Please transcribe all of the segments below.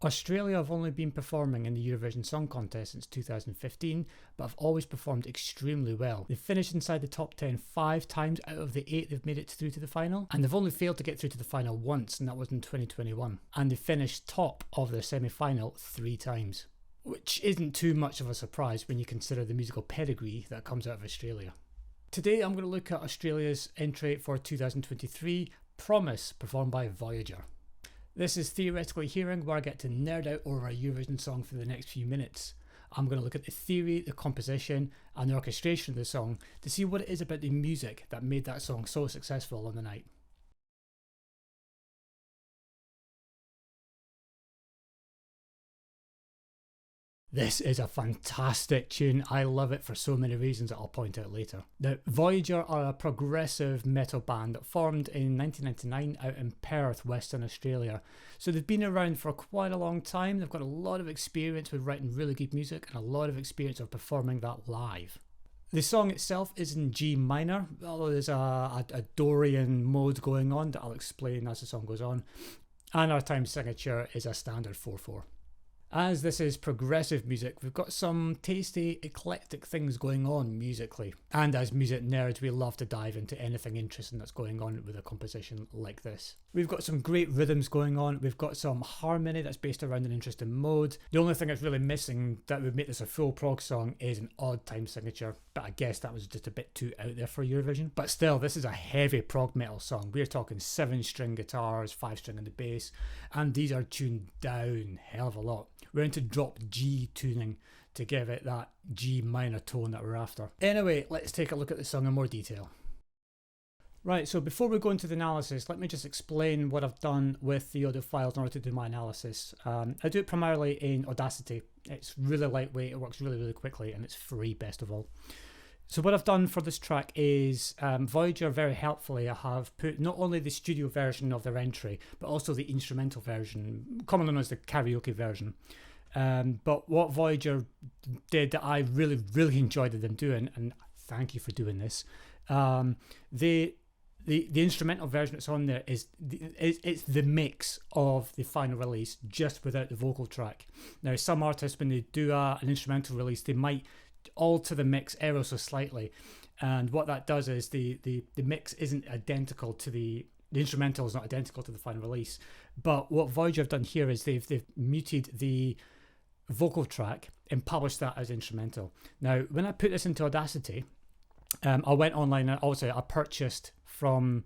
Australia have only been performing in the Eurovision Song Contest since 2015, but have always performed extremely well. They've finished inside the top 10 5 times out of the 8 they've made it through to the final, and they've only failed to get through to the final once, and that was in 2021. And they finished top of their semi-final 3 times, which isn't too much of a surprise when you consider the musical pedigree that comes out of Australia. Today I'm going to look at Australia's entry for 2023, Promise, performed by Voyager. This is Theoretically Hearing, where I get to nerd out over a Eurovision song for the next few minutes. I'm going to look at the theory, the composition and the orchestration of the song to see what it is about the music that made that song so successful on the night. This is a fantastic tune. I love it for so many reasons that I'll point out later. Now, Voyager are a progressive metal band that formed in 1999 out in Perth, Western Australia. So they've been around for quite a long time. They've got a lot of experience with writing really good music and a lot of experience of performing that live. The song itself is in G minor, although there's a Dorian mode going on that I'll explain as the song goes on. And our time signature is a standard 4/4. As this is progressive music, we've got some tasty, eclectic things going on musically. And as music nerds, we love to dive into anything interesting that's going on with a composition like this. We've got some great rhythms going on. We've got some harmony that's based around an interesting mode. The only thing that's really missing that would make this a full prog song is an odd time signature. But I guess that was just a bit too out there for Eurovision. But still, this is a heavy prog metal song. We're talking 7-string guitars, 5-string on the bass. And these are tuned down hell of a lot. We're into drop G tuning to give it that G minor tone that we're after. Anyway, let's take a look at the song in more detail. Right, so before we go into the analysis, let me just explain what I've done with the audio files in order to do my analysis. I do it primarily in Audacity. It's really lightweight, it works really quickly, and it's free, best of all. So what I've done for this track is Voyager very helpfully have put not only the studio version of their entry, but also the instrumental version, commonly known as the karaoke version. But what Voyager did that I really enjoyed them doing, and thank you for doing this, the instrumental version that's on there it's the mix of the final release just without the vocal track. Now some artists, when they do an instrumental release, they might alter the mix ever so slightly, and what that does is the mix isn't identical to the instrumental is not identical to the final release. But what Voyager have done here is they've muted the vocal track and published that as instrumental. Now when I put this into Audacity, I went online and also I purchased from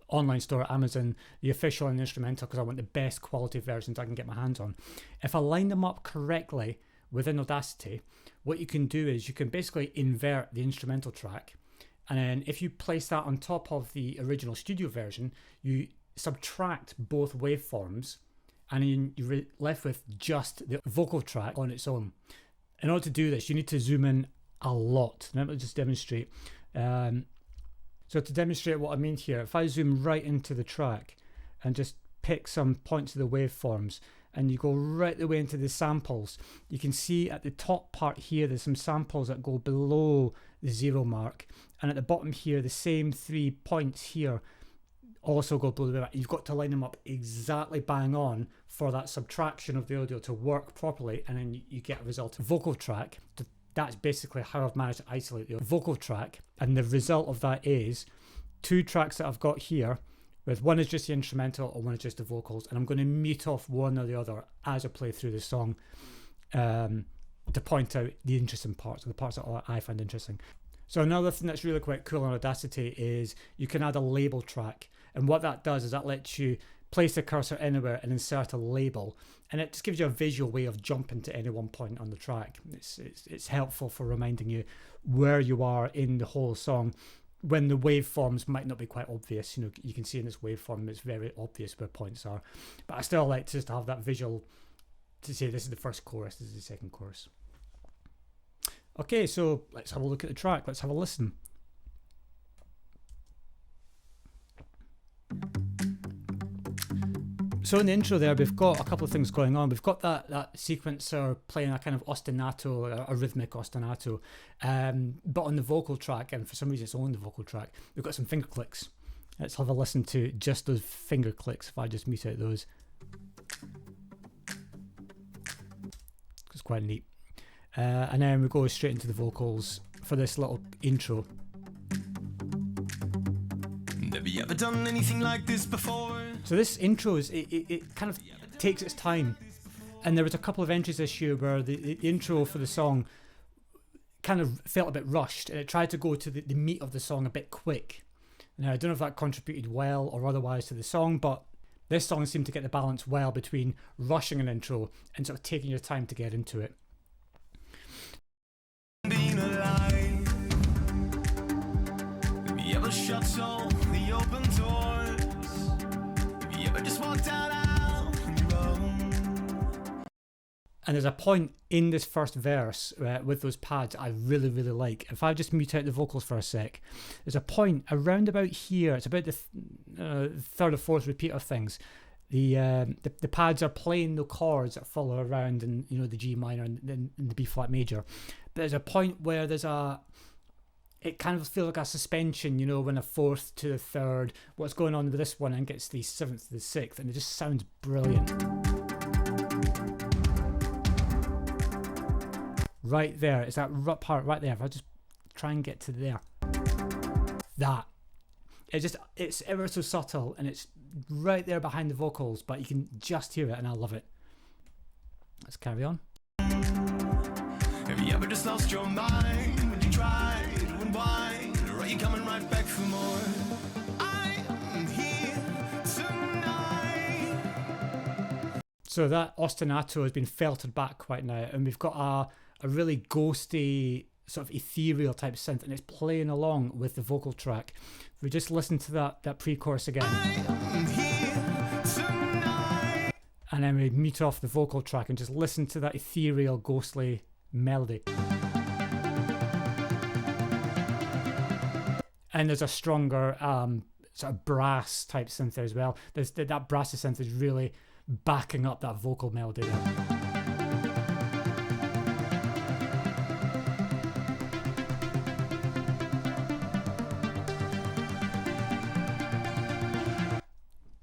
online store Amazon the official and instrumental because I want the best quality versions I can get my hands on. If I line them up correctly within Audacity, what you can do is you can basically invert the instrumental track, and then if you place that on top of the original studio version, you subtract both waveforms, and then you're left with just the vocal track on its own. In order to do this, you need to zoom in a lot. Now let me just demonstrate. So to demonstrate what I mean here, if I zoom right into the track and just pick some points of the waveforms, and you go right the way into the samples, you can see at the top part here there's some samples that go below the 0 mark, and at the bottom here the same 3 points here also go below the mark. You've got to line them up exactly bang on for that subtraction of the audio to work properly, and then you get a result of vocal track. That's basically how I've managed to isolate the vocal track, and the result of that is 2 tracks that I've got here, with one is just the instrumental and one is just the vocals, and I'm going to mute off one or the other as I play through the song to point out the interesting parts, or the parts that I find interesting. So another thing that's really quite cool on Audacity is you can add a label track, and what that does is that lets you place the cursor anywhere and insert a label, and it just gives you a visual way of jumping to any one point on the track. It's helpful for reminding you where you are in the whole song when the waveforms might not be quite obvious. You know, you can see in this waveform it's very obvious where points are, but I still like to just have that visual to say this is the first chorus, this is the second chorus. Okay, so let's have a look at the track, let's have a listen. So in the intro there, we've got a couple of things going on. We've got that sequencer playing a kind of ostinato, a rhythmic ostinato, but on the vocal track, and for some reason it's only the vocal track, we've got some finger clicks. Let's have a listen to just those finger clicks if I just mute out those. quite neat. And then we go straight into the vocals for this little intro. Never ever done anything like this before. So this intro is it kind of takes its time, and there was a couple of entries this year where the intro for the song kind of felt a bit rushed, and it tried to go to the meat of the song a bit quick. Now I don't know if that contributed well or otherwise to the song, but this song seemed to get the balance well between rushing an intro and sort of taking your time to get into it. Being alive. Have you ever shut all the open doors? Have you ever just walked out on your own? And there's a point in this first verse with those pads I really, really like. If I just mute out the vocals for a sec, there's a point around about here. It's about the third or fourth repeat of things. The pads are playing the chords that follow around, and the G minor and the B flat major. But there's a point where it kind of feels like a suspension, when a fourth to the third. What's going on with this one, and gets the seventh to the sixth, and it just sounds brilliant. Right there, it's that part right there. If I just try and get to there, it's ever so subtle, and it's right there behind the vocals, but you can just hear it, and I love it. Let's carry on. Have you ever just lost your mind when you tried to unwind? Or are you coming right back for more? I'm here tonight. So that ostinato has been filtered back quite now, and we've got a really ghosty, sort of ethereal type synth, and it's playing along with the vocal track. If we just listen to that pre-chorus again, and then we mute off the vocal track and just listen to that ethereal, ghostly melody. And there's a stronger sort of brass type synth there as well. That brassy synth is really backing up that vocal melody there.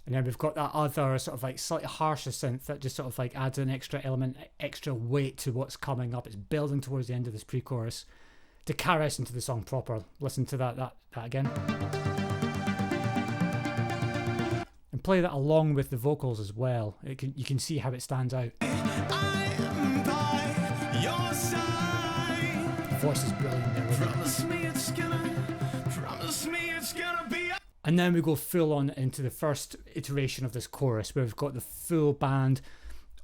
And then we've got that other sort of like slightly harsher synth that just sort of like adds an extra element, extra weight to what's coming up. It's building towards the end of this pre-chorus to carry us into the song proper. Listen to that again. And play that along with the vocals as well. You can see how it stands out. I'm by your side. The voice is brilliant there, isn't it? Promise me it's gonna be. And then we go full on into the first iteration of this chorus, where we've got the full band,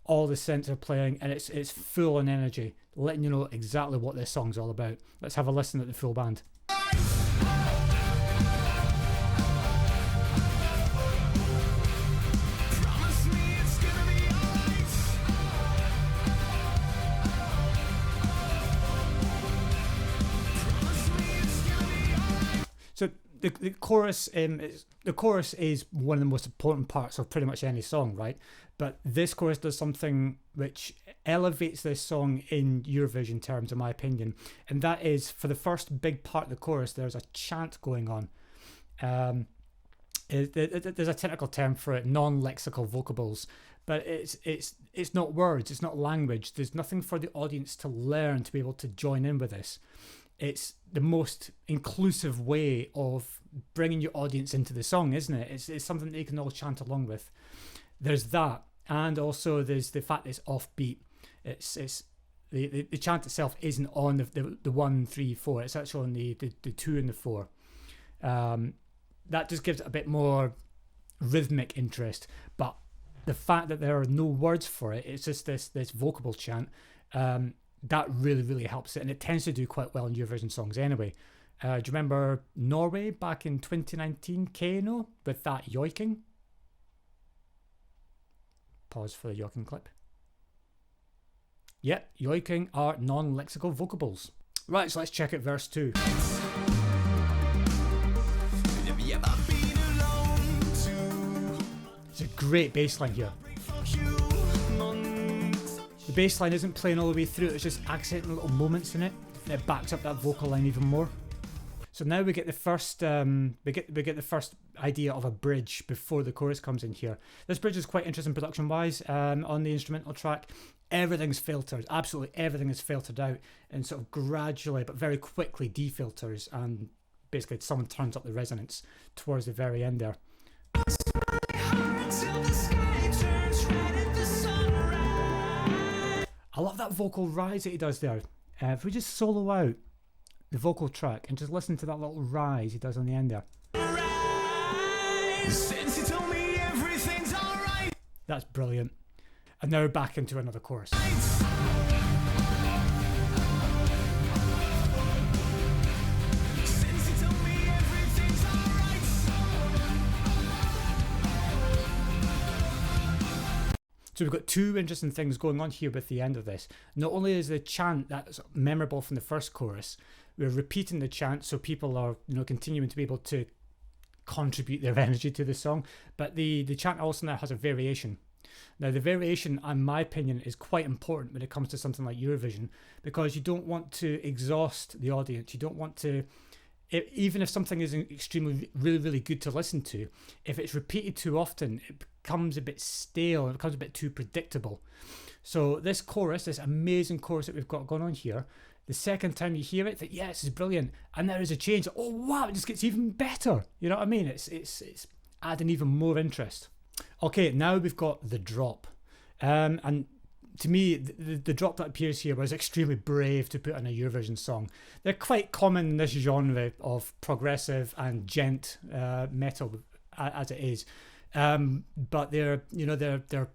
all the synths are playing, and it's full on energy, letting you know exactly what this song's all about. Let's have a listen at the full band. So the chorus is one of the most important parts of pretty much any song, right? But this chorus does something which elevates this song in Eurovision terms, in my opinion, and that is, for the first big part of the chorus, there's a chant going on. There's a technical term for it, non-lexical vocables, but it's not words, it's not language. There's nothing for the audience to learn to be able to join in with this. It's the most inclusive way of bringing your audience into the song, isn't it? It's something that you can all chant along with. There's that, and also there's the fact that it's offbeat. It's the chant itself isn't on the 1, 3, 4. It's actually on the 2 and the 4. That just gives it a bit more rhythmic interest. But the fact that there are no words for it, it's just this vocable chant. That really, really helps it, and it tends to do quite well in Eurovision songs anyway. Do you remember Norway back in 2019, Kano, with that yoiking? Pause for the yoiking clip. Yep, yoiking are non-lexical vocables. Right, so let's check out verse 2. It's a great bass line here. The bass line isn't playing all the way through, it's just accenting little moments in it, and it backs up that vocal line even more. So now we get the first we get the first idea of a bridge before the chorus comes in here. This bridge is quite interesting production wise on the instrumental track. everything's filtered. Absolutely everything is filtered out and sort of gradually but very quickly defilters, and basically someone turns up the resonance towards the very end there. I love that vocal rise that he does there. If we just solo out the vocal track and just listen to that little rise he does on the end there. Since you told me everything's alright. That's brilliant. And now we're back into another chorus. So we've got two interesting things going on here with the end of this. Not only is the chant that's memorable from the first chorus, we're repeating the chant so people are, you know, continuing to be able to contribute their energy to the song, but the chant also now has a variation. Now the variation, in my opinion, is quite important when it comes to something like Eurovision, because you don't want to exhaust the audience. You don't want to, even if something is extremely really good to listen to, if it's repeated too often, it becomes a bit stale, it becomes a bit too predictable. So this chorus, this amazing chorus that we've got going on here, the second time you hear it, that yes, it's brilliant, and there is a change. Oh wow, it just gets even better. You know what I mean? It's adding even more interest. Okay, now we've got the drop, and to me, the drop that appears here was extremely brave to put in a Eurovision song. They're quite common in this genre of progressive and gent metal, as it is. But they're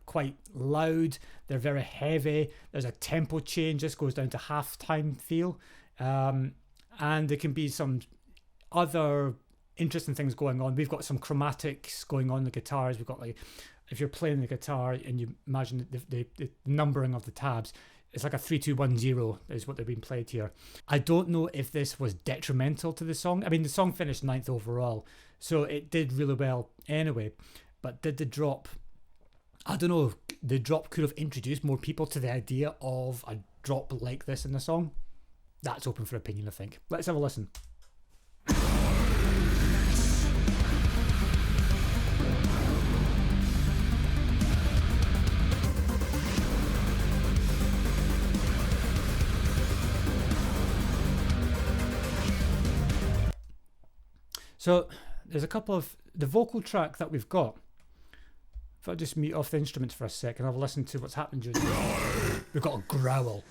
quite loud. They're very heavy. There's a tempo change. This goes down to half-time feel, and there can be some other interesting things going on. We've got some chromatics going on the guitars. We've got, like, if you're playing the guitar and you imagine the numbering of the tabs, it's like a 3-2-1-0 is what they're being played here. I don't know if this was detrimental to the song. I mean, the song finished 9th overall, so it did really well anyway. But did the drop, I don't know, the drop could have introduced more people to the idea of a drop like this in the song. That's open for opinion, I think. Let's have a listen. So there's a couple of the vocal track that we've got. If I just mute off the instruments for a second, I'll listen to what's happened during the we've got a growl.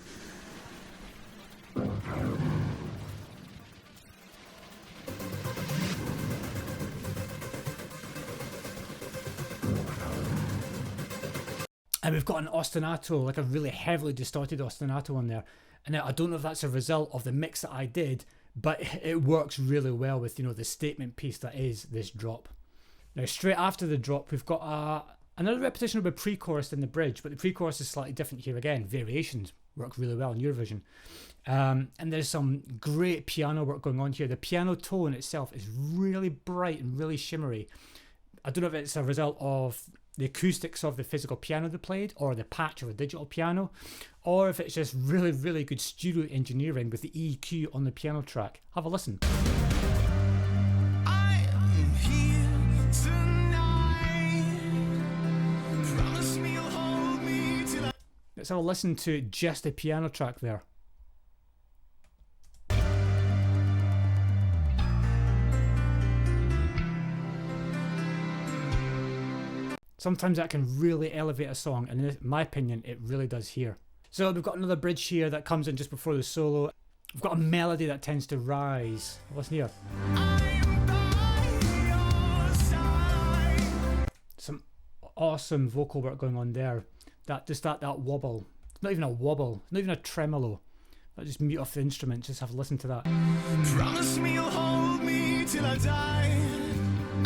And we've got an ostinato, like a really heavily distorted ostinato on there. And now I don't know if that's a result of the mix that I did, but it works really well with, you know, the statement piece that is this drop. Now straight after the drop, we've got another repetition of a pre-chorus in the bridge, but the pre-chorus is slightly different here again. Variations work really well in Eurovision. And there's some great piano work going on here. The piano tone itself is really bright and really shimmery. I don't know if it's a result of the acoustics of the physical piano they played, or the patch of a digital piano, or if it's just really, really good studio engineering with the EQ on the piano track. Have a listen. I am here tonight. Promise me you'll hold me till I... Let's have a listen to just the piano track there. Sometimes that can really elevate a song, and in my opinion, it really does here. So we've got another bridge here that comes in just before the solo. We've got a melody that tends to rise. Listen here. I'm by your side. Some awesome vocal work going on there. That wobble. It's not even a wobble. It's not even a tremolo. I'll just mute off the instrument. Just have a listen to that. Promise me you'll hold me till I die.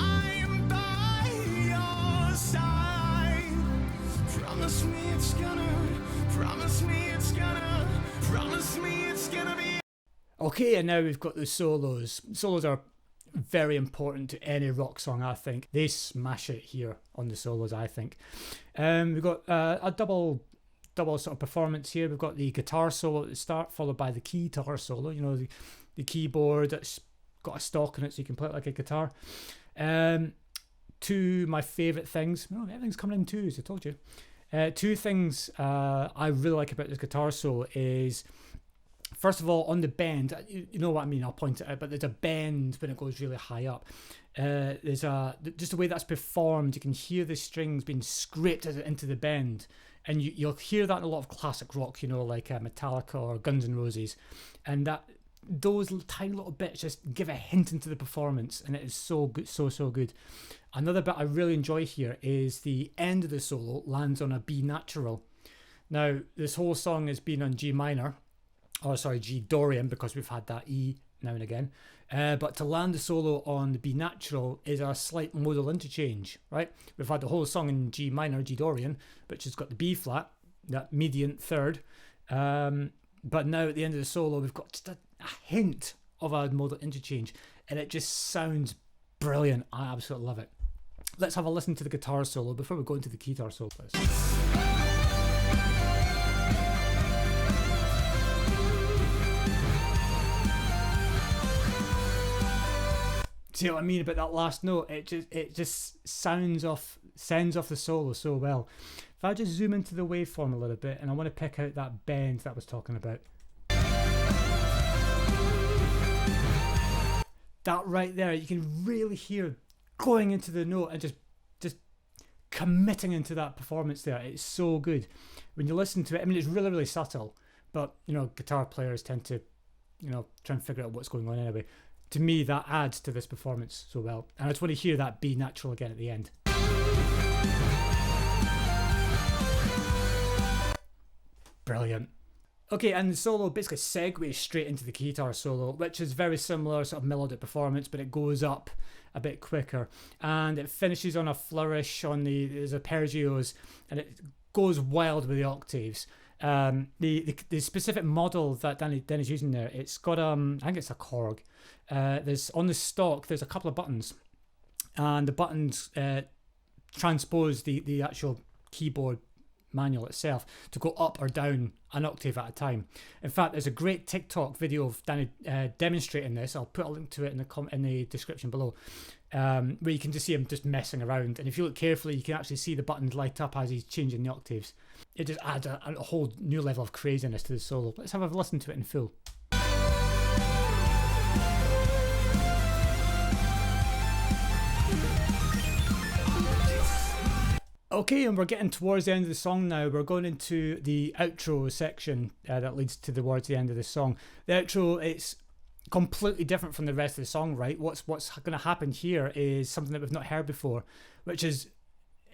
I'm by your side. Promise me it's gonna. Promise me it's gonna. Promise me it's gonna be. Okay, and now we've got the solos. Solos are very important to any rock song, I think. They smash it here on the solos, I think. We've got a double sort of performance here. We've got the guitar solo at the start, followed by the keytar solo. You know, the keyboard that's got a stalk in it, so you can play it like a guitar. Two my favourite things. Oh, everything's coming in twos, I told you. Two things I really like about this guitar solo is, first of all, on the bend, you know what I mean, I'll point it out, but there's a bend when it goes really high up. There's just the way that's performed, you can hear the strings being scraped into the bend, and you'll hear that in a lot of classic rock, you know, like Metallica or Guns N' Roses, and those tiny little bits just give a hint into the performance, and it is so good, so good. Another bit I really enjoy here is the end of the solo lands on a B natural. Now, this whole song has been on G minor, or sorry, G Dorian, because we've had that E now and again. But to land the solo on the B natural is a slight modal interchange, right? We've had the whole song in G minor, G Dorian, which has got the B flat, that median third. But now at the end of the solo, we've got just a hint of a modal interchange, and it just sounds brilliant. I absolutely love it. Let's have a listen to the guitar solo before we go into the guitar solo. See what I mean about that last note? It just sends off the solo so well. If I just zoom into the waveform a little bit, and I want to pick out that bend that I was talking about. That right there, you can really hear going into the note and just committing into that performance there. It's so good. When you listen to it, I mean, it's really, really subtle, but, you know, guitar players tend to, you know, try and figure out what's going on anyway. To me, that adds to this performance so well. And I just want to hear that B natural again at the end. Brilliant. Okay, and the solo basically segues straight into the guitar solo, which is very similar, sort of melodic performance, but it goes up a bit quicker. And it finishes on a flourish on there's arpeggios, and it goes wild with the octaves. The specific model that Danny's using there, it's got I think it's a Korg. There's on the stock, there's a couple of buttons, and the buttons transpose the actual keyboard manual itself to go up or down an octave at a time. In fact, there's a great TikTok video of Danny demonstrating this. I'll put a link to it in the description below, where you can just see him just messing around, and if you look carefully, you can actually see the buttons light up as he's changing the octaves. It just adds a whole new level of craziness to the solo. Let's have a listen to it in full. Okay, and we're getting towards the end of the song now. We're going into the outro section that leads towards the end of the song. The outro, it's completely different from the rest of the song, right? What's going to happen here is something that we've not heard before, which is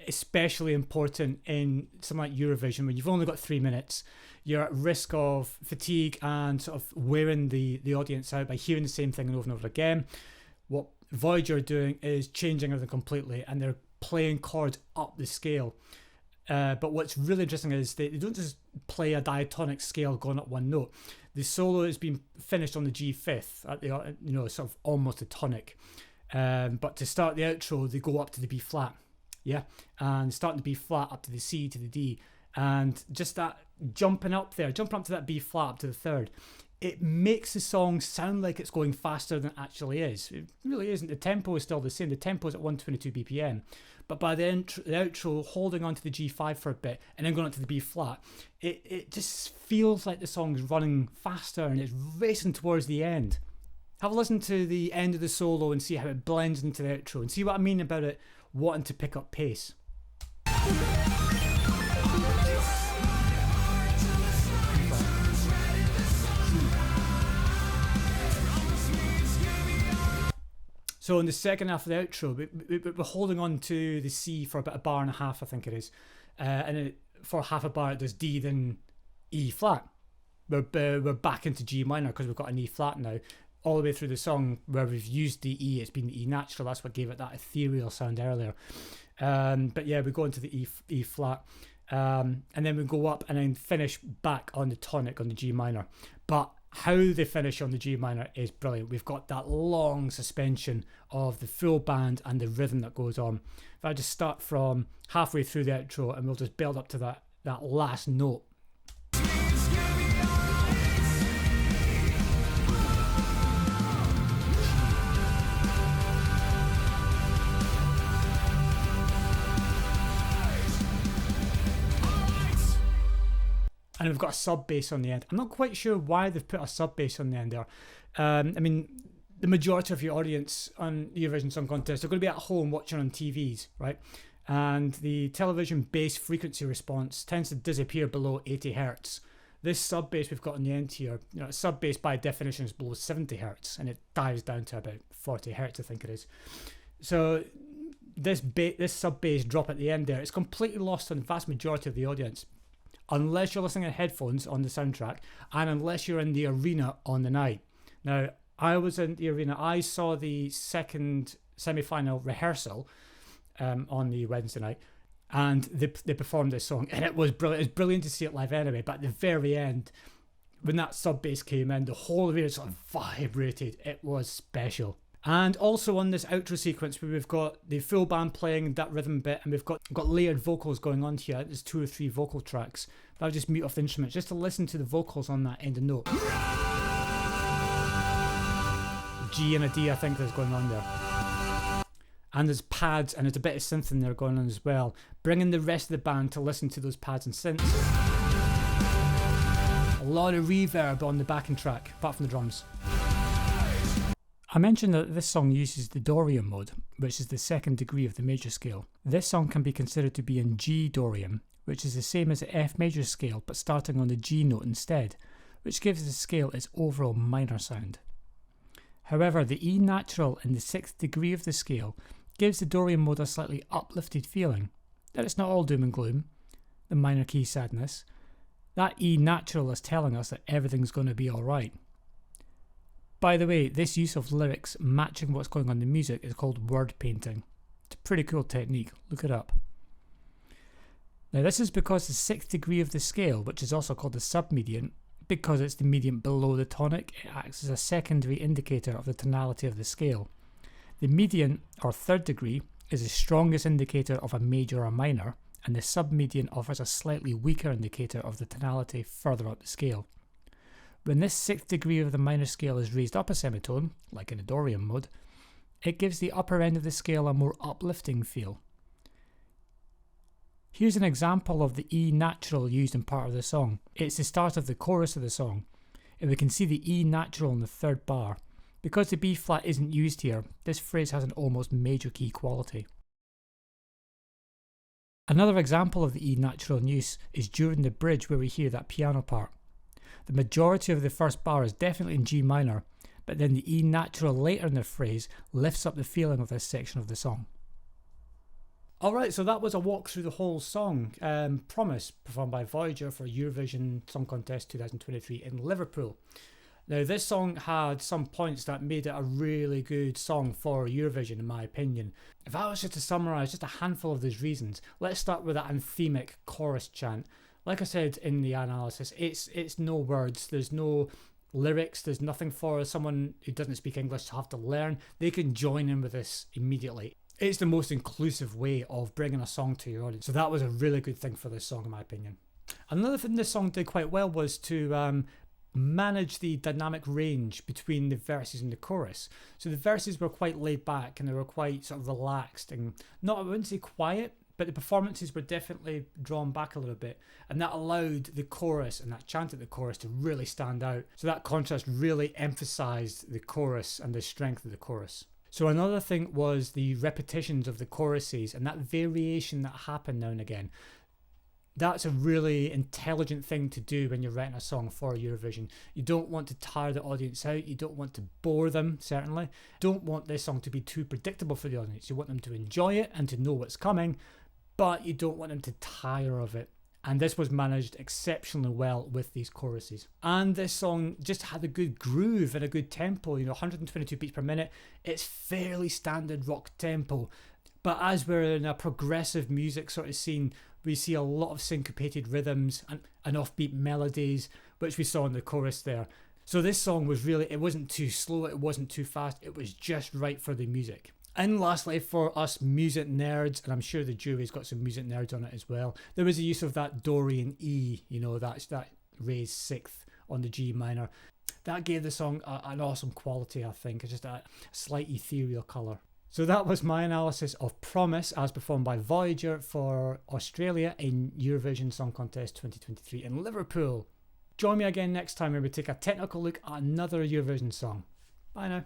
especially important in something like Eurovision, when you've only got 3 minutes. You're at risk of fatigue and sort of wearing the audience out by hearing the same thing over and over again. What Voyager are doing is changing everything completely, and they're playing chords up the scale. But what's really interesting is they don't just play a diatonic scale going up one note. The solo has been finished on the G5 at the, you know, sort of almost a tonic. But to start the outro, they go up to the B flat, yeah, and starting the B flat up to the C to the D, and just that jumping up to that B flat up to the third. It makes the song sound like it's going faster than it actually is. It really isn't. The tempo is still the same. The tempo is at 122 BPM. But by the outro, holding on to the G5 for a bit and then going on to the B flat, it just feels like the song's running faster and it's racing towards the end. Have a listen to the end of the solo and see how it blends into the outro, and see what I mean about it wanting to pick up pace. So in the second half of the outro, we're holding on to the C for about 1.5 bars, I think it is. And for half a bar, it does D, then E flat. We're back into G minor because we've got an E flat now. All the way through the song where we've used the E, it's been the E natural. That's what gave it that ethereal sound earlier. But yeah, we go into the E flat. And then we go up and then finish back on the tonic on the G minor. But how they finish on the G minor is brilliant. We've got that long suspension of the full band and the rhythm that goes on. If I just start from halfway through the outro, and we'll just build up to that last note. And we've got a sub bass on the end. I'm not quite sure why they've put a sub bass on the end there. I mean, the majority of your audience on the Eurovision Song Contest are going to be at home watching on TVs, right? And the television bass frequency response tends to disappear below 80 hertz. This sub bass we've got on the end here, sub bass by definition is below 70 hertz, and it dives down to about 40 hertz, I think it is. So this sub bass drop at the end there, it's completely lost on the vast majority of the audience, unless you're listening to headphones on the soundtrack, and unless you're in the arena on the night. Now, I was in the arena. I saw the second semi-final rehearsal on the Wednesday night, and they performed this song, and it was brilliant. It was brilliant to see it live anyway, but at the very end, when that sub bass came in, the whole arena sort of vibrated. It was special. And also on this outro sequence where we've got the full band playing that rhythm bit, and we've got layered vocals going on here. There's 2 or 3 vocal tracks. But I'll just mute off the instruments just to listen to the vocals on that end of note. G and a D, I think, that's going on there. And there's pads, and there's a bit of synth in there going on as well, bringing the rest of the band to listen to those pads and synths. A lot of reverb on the backing track, apart from the drums. I mentioned that this song uses the Dorian mode, which is the 2nd degree of the major scale. This song can be considered to be in G Dorian, which is the same as the F major scale, but starting on the G note instead, which gives the scale its overall minor sound. However, the E natural in the 6th degree of the scale gives the Dorian mode a slightly uplifted feeling, that it's not all doom and gloom, the minor key sadness. That E natural is telling us that everything's going to be alright. By the way, this use of lyrics matching what's going on in the music is called word painting. It's a pretty cool technique, look it up. Now this is because the 6th degree of the scale, which is also called the submedian, because it's the median below the tonic, it acts as a secondary indicator of the tonality of the scale. The median, or 3rd degree, is the strongest indicator of a major or minor, and the submedian offers a slightly weaker indicator of the tonality further up the scale. When this 6th degree of the minor scale is raised up a semitone, like in the Dorian mode, it gives the upper end of the scale a more uplifting feel. Here's an example of the E natural used in part of the song. It's the start of the chorus of the song, and we can see the E natural in the 3rd bar. Because the B flat isn't used here, this phrase has an almost major key quality. Another example of the E natural in use is during the bridge where we hear that piano part. The majority of the 1st bar is definitely in G minor, but then the E natural later in the phrase lifts up the feeling of this section of the song. Alright, so that was a walk through the whole song, Promise, performed by Voyager for Eurovision Song Contest 2023 in Liverpool. Now this song had some points that made it a really good song for Eurovision in my opinion. If I was just to summarise just a handful of those reasons, let's start with that anthemic chorus chant. Like I said in the analysis, it's no words, there's no lyrics, there's nothing for someone who doesn't speak English to have to learn. They can join in with this immediately. It's the most inclusive way of bringing a song to your audience. So that was a really good thing for this song in my opinion. Another thing this song did quite well was to manage the dynamic range between the verses and the chorus. So the verses were quite laid back and they were quite sort of relaxed and not, I wouldn't say quiet, but the performances were definitely drawn back a little bit, and that allowed the chorus and that chant at the chorus to really stand out. So that contrast really emphasised the chorus and the strength of the chorus. So another thing was the repetitions of the choruses and that variation that happened now and again. That's a really intelligent thing to do when you're writing a song for Eurovision. You don't want to tire the audience out. You don't want to bore them, certainly. Don't want this song to be too predictable for the audience. You want them to enjoy it and to know what's coming, but you don't want them to tire of it. And this was managed exceptionally well with these choruses. And this song just had a good groove and a good tempo, 122 beats per minute. It's fairly standard rock tempo. But as we're in a progressive music sort of scene, we see a lot of syncopated rhythms and offbeat melodies, which we saw in the chorus there. So this song was really, it wasn't too slow, it wasn't too fast, it was just right for the music. And lastly, for us music nerds, and I'm sure the jury's got some music nerds on it as well, there was a use of that Dorian E, that raised 6th on the G minor. That gave the song an awesome quality, I think. It's just a slight ethereal colour. So that was my analysis of Promise as performed by Voyager for Australia in Eurovision Song Contest 2023 in Liverpool. Join me again next time when we take a technical look at another Eurovision song. Bye now.